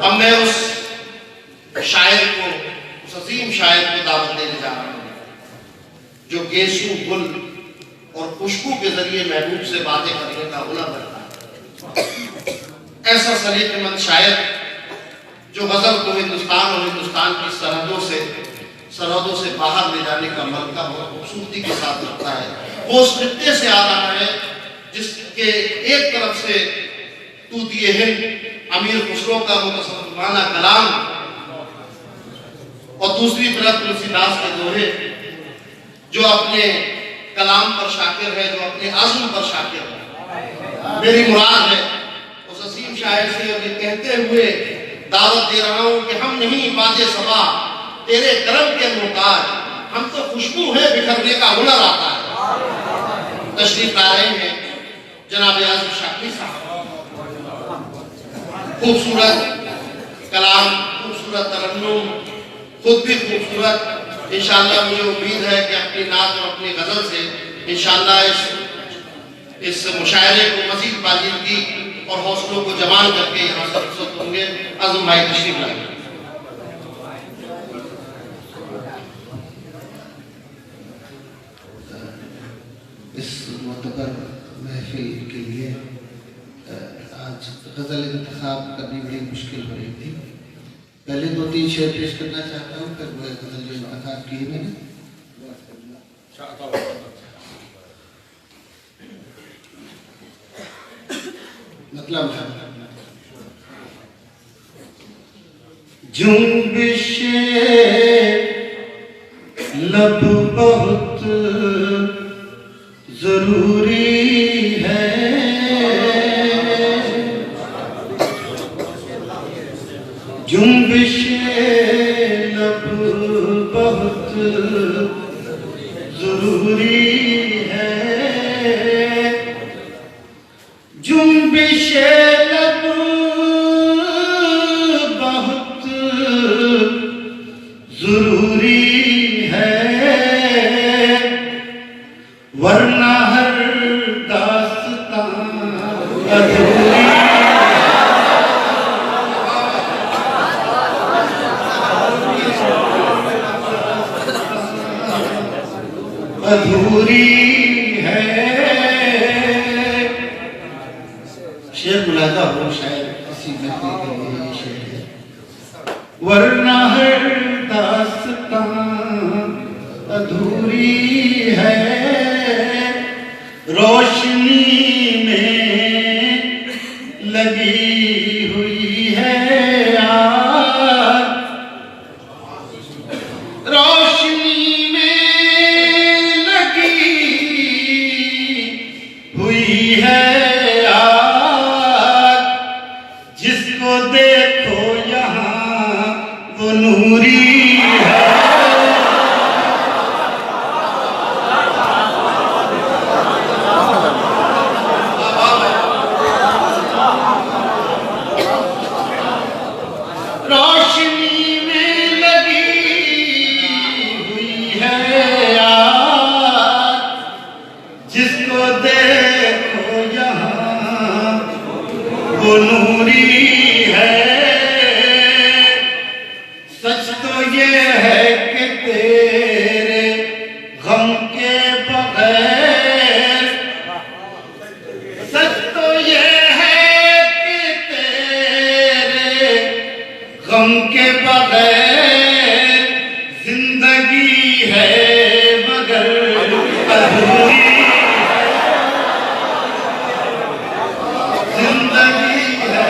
अब मैं उस शायर को, उस अजीम शायर को दावत देने जा रहा हूँ जो गेसू, गुल और खुशबू के जरिए महबूब से बातें करने का हुनर रखता है। ऐसा सलीकेमंद शायर जो गजल को हिंदुस्तान और हिंदुस्तान की सरहदों से बाहर ले जाने का मौका बहुत खूबसूरती के साथ रखता है। वो उस खित्ते से आ रहा है जिसके एक तरफ से तूतिए हिंद अमीर खुसरो का मुतसव्विफाना कलाम और दूसरी तरफ तुलसीदास के दोहे जो अपने कलाम पर शाकिर है, जो अपने आज़म पर शाकिर है। मेरी मुराद है उस असीम शायर से ये कहते हुए दावत दे रहा हूं कि हम नहीं बाजे सबा तेरे करम के मोहताज, हम तो खुशबू है बिखरने का हुनर आता है। तशरीफ ला रहे हैं जनाब आज़म शाकिर साहब। खूबसूरत कलाम, खूबसूरत तरन्नुम, खुद भी खूबसूरत। इंशाअल्लाह मुझे उम्मीद है कि अपनी नात और अपनी गजल से इंशाअल्लाह इस मुशायरे को मजीद बाजिंदगी और हौसलों को जवान करके यहाँ से रुखसत होंगे। आज़म भाई तशरीफ लाएं। इस मोतबर महफिल के लिए आज गजल इंतखाब करनी बड़ी मुश्किल हो रही थी। पहले 2-3 शेर पेश करना चाहता हूँ, फिर वो गजल जो इंतखाब की है मैंने मतलब जुम्बिशे लब बहुत जरूरी है, जुम्बिशे लब बहुत जरूरी है, जुम्बिशे लब बहुत जरूरी है, वरना हर दास्तां अधूरी अधूरी है। शेर मुलादा हो शायद किसी महफिल के लिए ये शेर है। वरना हर दास्तां अधूरी है, रोशनी में लगी हुई है आग, रोशनी में लगी हुई है आग, जिसको देखो यहाँ वो नूरी है। रोशनी में लगी हुई है आग, जिसको देखो यहाँ वो नूरी है। सच तो ये है कि तेरे गम के बगैर, सच तो ये है कि तेरे गम के बगैर जिंदगी है मगर अधूरी है, जिंदगी है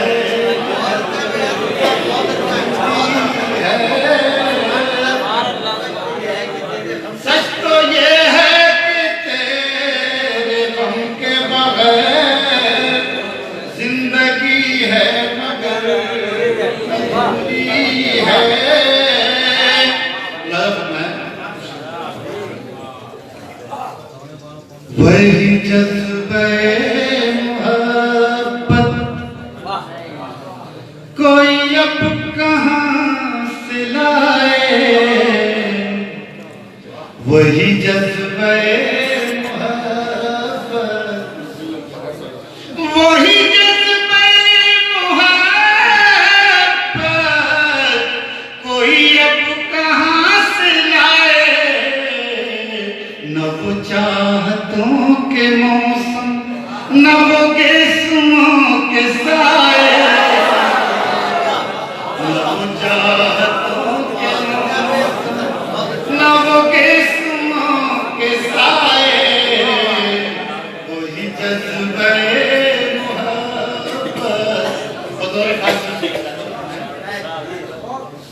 सच तो ये है कि तेरे गम के बगैर जिंदगी है मगर अधूरी है। वही जज्बे मोहब्बत कोई अब कहाँ से लाए, वही जज्बे मोहब्बत, वही जज्बे मोहब्बत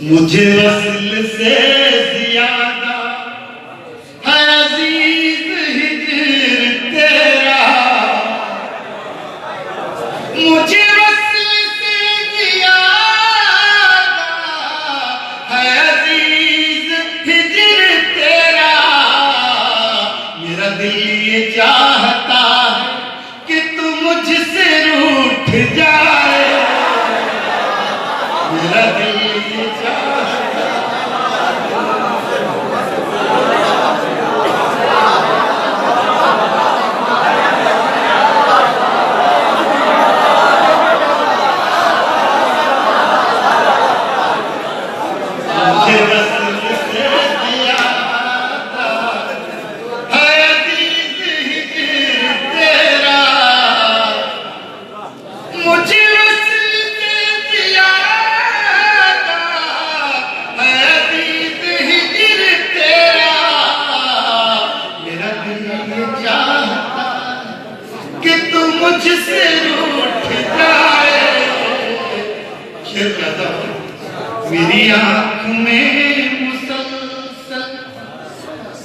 मुझे वस्ल से ज्यादा है अजीज हिजर तेरा, मुझे वस्ल से ज्यादा है अजीज हिजर तेरा। मेरा दिल ये चाहता है कि तू मुझसे रूठ जाए, मेरा दिल ये चाहता है। मुझे वस्ल से ज्यादा है अजीज हिजर तेरा, मुझे वस्ल से ज्यादा है अजीज हिजर तेरा। मेरा दिल ये चाहता कि तू मुझसे रूठ जाए। शेर कहता हूँ, मेरी आंख में मुसलसल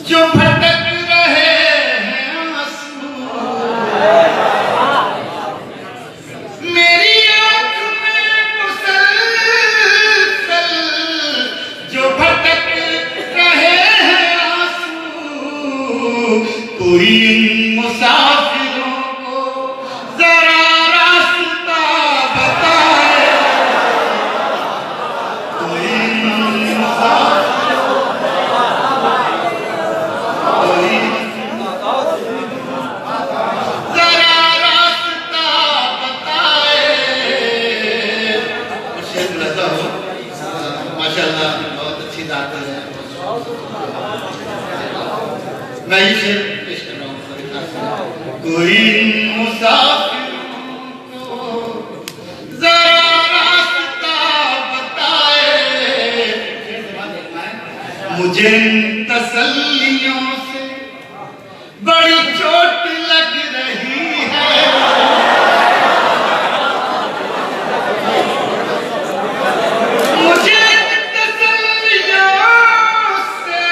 जो भटक रहे हैं आंसू, मेरी आंख में मुसलसल जो भटक रहे हैं आंसू, कोई इन मुसाफिरों को जरा रास्ता बताए, कोई इन मुसाफिरों कोई जरा रास्ता बताए। शेर रहता हूँ, माशाल्लाह बहुत अच्छी बात है। मैं ये शेर पेश कर रहा हूँ। कोई मुसाफिरों को जरा रास्ता बताए, मुझे इन तसल्लियों से बड़ी चोट लग रही है, मुझे इन तसल्लियों से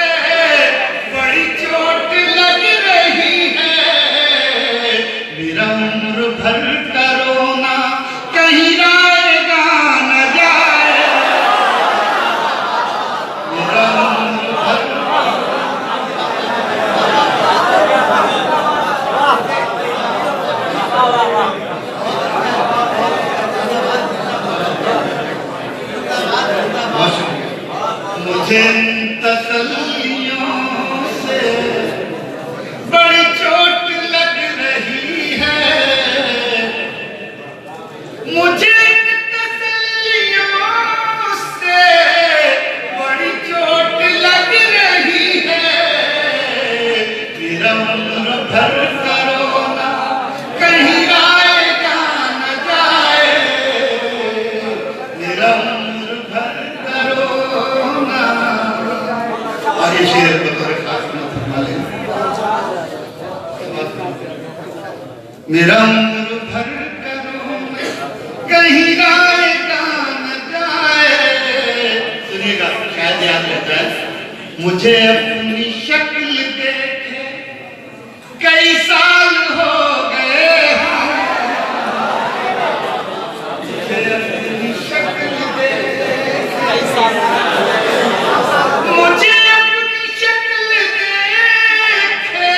बड़ी चोट लग रही है। मेरा उम्र भर का रोना कहीं आएगा न जाए, मेरा उम्र भर मुझे इन तसल्लियों से बड़ी चोट लग रही है, मुझे इन तसल्लियों से बड़ी चोट लग रही है। मेरा उम्र भर का रोना कहीं आएगा न जाए, मेरा उम्र भर का रोना। और ये शेर बतौर खास में फरमा लें, मेरा उम्र भर का रोना कहीं आएगा न जाए। सुनिएगा, शायद याद रहता है। मुझे अपनी शक्ल देखे कई साल हो गए हैं, मुझे अपनी शक्ल देखे कई साल, मुझे अपनी शक्ल देखे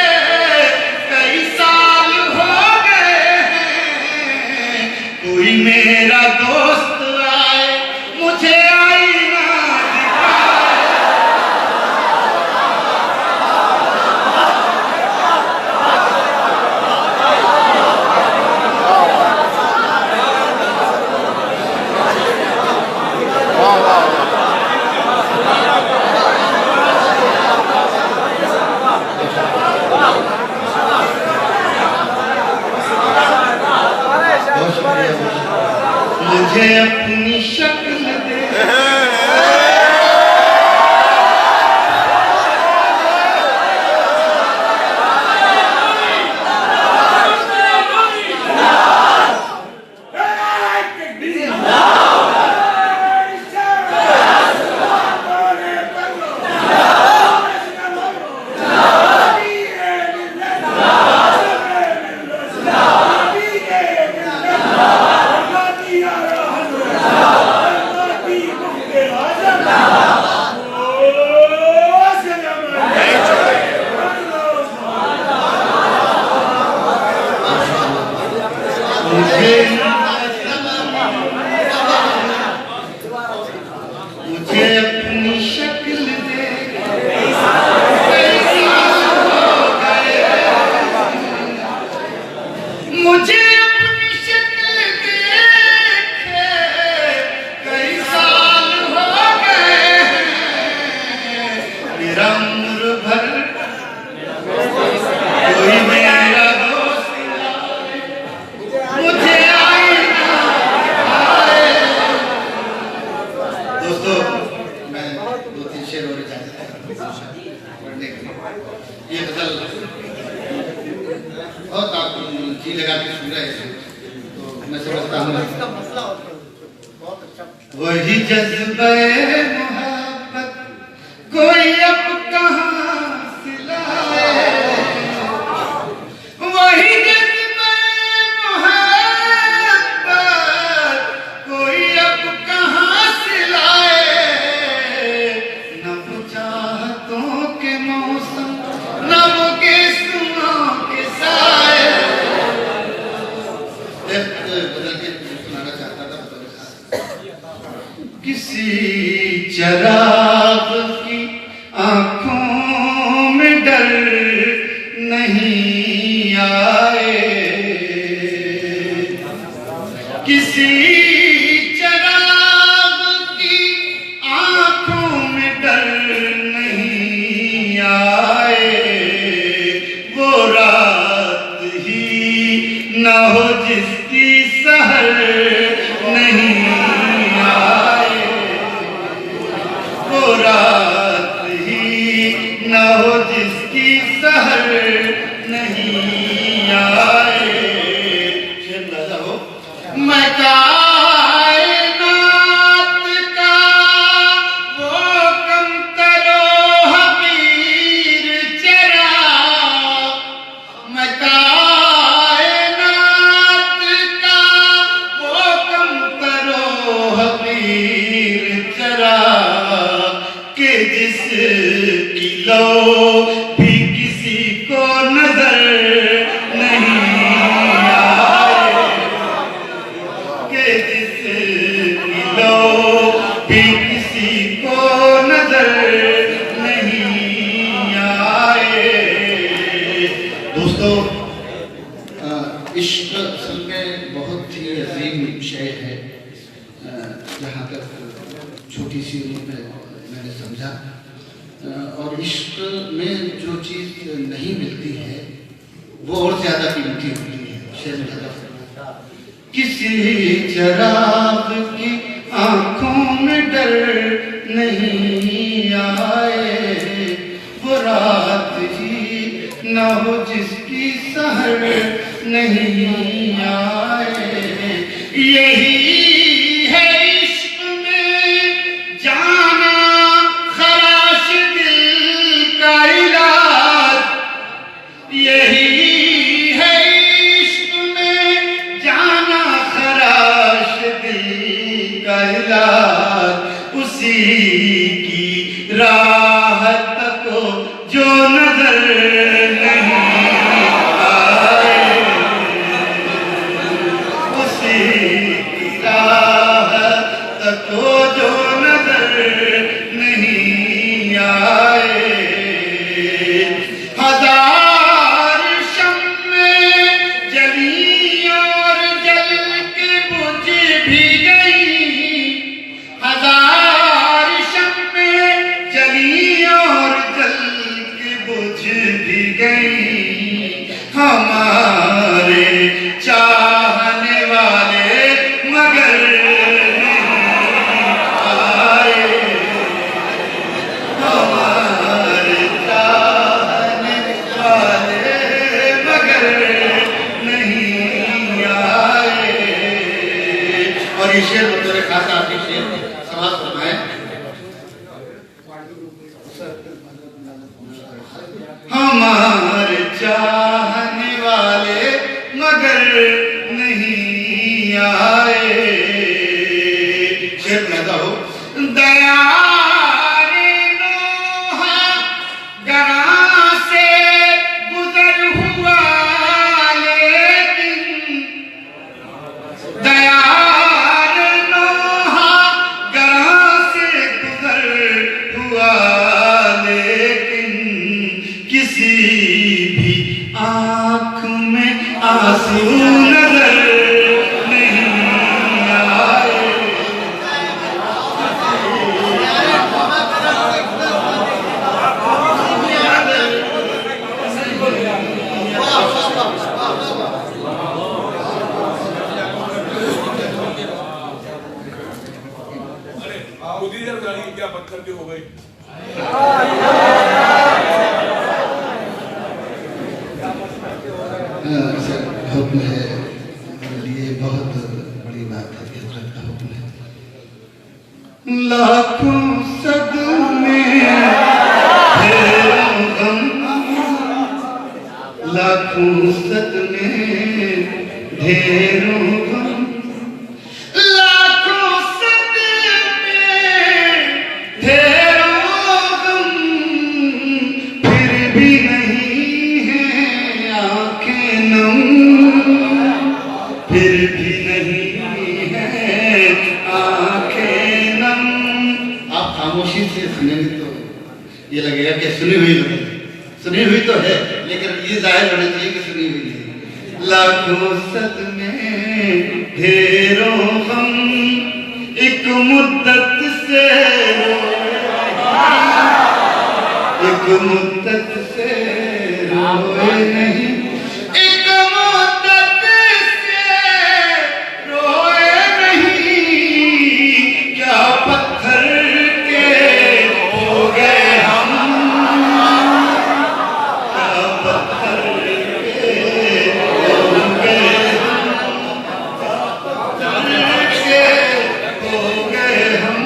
कई साल हो गए हैं। कोई मेरा दोस्त आए मुझे आईना दिखाए, मुझे अपनी शक्ल दे। दोस्तों मैं 2-3 शेर और इजाजत पढ़ने के लिए। ये गजल बहुत आप जी लगा के सुन रहे हैं तो मैं समझता हूँ वही जज्बे मोहब्बत कोई अब कहाँ से लाए, वही जज्बे मोहब्बत कोई अब कहाँ से लाए, न वो चाहतों के मौसम न वो गेसुओं के साए। बदल के सुनाना चाहता था किसी चराग की आंखों में डर नहीं आए, किसी चराग की आंखों में डर नहीं आए, वो रात ही न हो जिसकी सहर नहीं आए, वो रात ही न हो जिसकी सहर नहीं आए। मैं कायनात का वो कमतरो हकीर चरा, मैं कायनात का वो कमतरो हकीर चरा के जिसकी लो भी किसी को नजर नहीं आए, के जिसकी लो भी किसी को नजर नहीं आए। दोस्तों इश्क असल में बहुत ही अजीम विषय है, जहाँ तक छोटी सी उम्र में मैंने समझा, और इश्क में जो चीज़ नहीं मिलती है वो और ज़्यादा कीमती होती है। शेर में किसी चराग की आंखों में डर नहीं आए, वो रात ही न हो जिसकी सहर नहीं आए। यही है इश्क में जाना खराश दिल का इलाज, यही है इश्क में जाना खराश दिल का इलाज, उसी की राहत को जो नजर नहीं आए, उसी की राहत को जो नजर नहीं आए। हजार शम्मे जली और जल के बुझ भी गई, हजार शम्मे जली और जल के बुझ भी गई, हमारे चाहने वाले मगर नहीं आए, हमारे चाहने वाले मगर नहीं आए। और ये शेर बतौर खास आपके शेर समाज फरमाए, हमारे चाहने वाले मगर नहीं आए। शेर पैदा हो दया रे नोहा गरा से गुजर हुआ, लेकिन दया रे नोहा गरा से गुजर हुआ, लेकिन किसी भी आँख में आंसू नजर नहीं आए, खुदी जब जानी क्या पत्थर की हो गई। सर हुक्म है, ये बहुत बड़ी बात है कि हजरत का हुक्म है। लाखों सदमे ढेरों गम, लाखों सदमे ढेरों गम, लाखों सदमे ढेरों गम, फिर भी नहीं है आंखें नम, फिर भी नहीं है आंखें नम। आप खामोशी से सुनेंगे तो ये लगेगा कि सुनी हुई तो है, लेकिन ये जाहिर होना चाहिए कि सुनी हुई है। लाखों सदमे ढेरों गम, एक मुद्दत से एक मुद्दत से रोए नहीं, एक मुद्दत से रोए नहीं, क्या पत्थर के हो गए हम, क्या पत्थर के हो गए हम,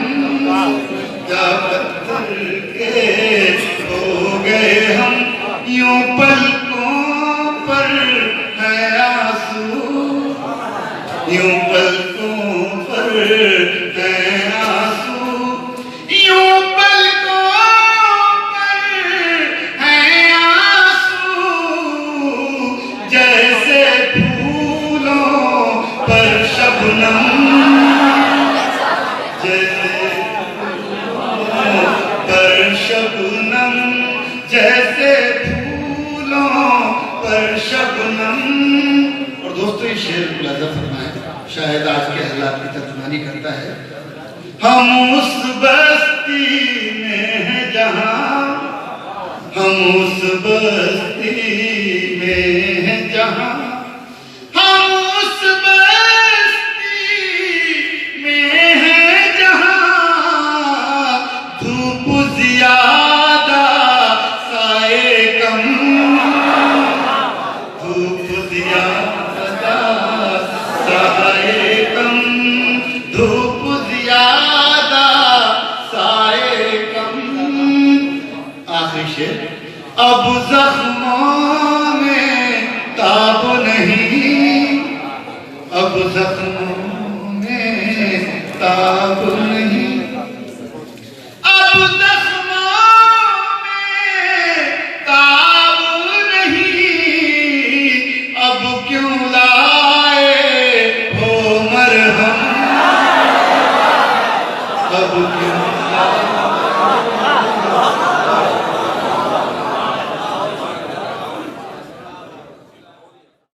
क्या पत्थर के हो गए हम, यूं पलकों पर है आंसू, यूं पलकों पर है आंसू, यूं पलकों पर है आंसू, जैसे फूलों पर शबनम, जैसे फूलों पर शबनम, जैसे फूलों पर शबनम। और दोस्तों ये शेर मुलाजा फरमाएं, शायद आज के हालात की तर्जुमानी करता है। हम उस बस्ती में हैं जहां, हम उस बस्ती में हैं जहां, हम उस बस्ती में हैं जहां, धूप ज्यादा साए कम, धूप ज्यादा साए कम, धूप ज्यादा साए कम। आखिरी शेर, अब जख्मों में ताब नहीं, अब जख्मों में ताब नहीं,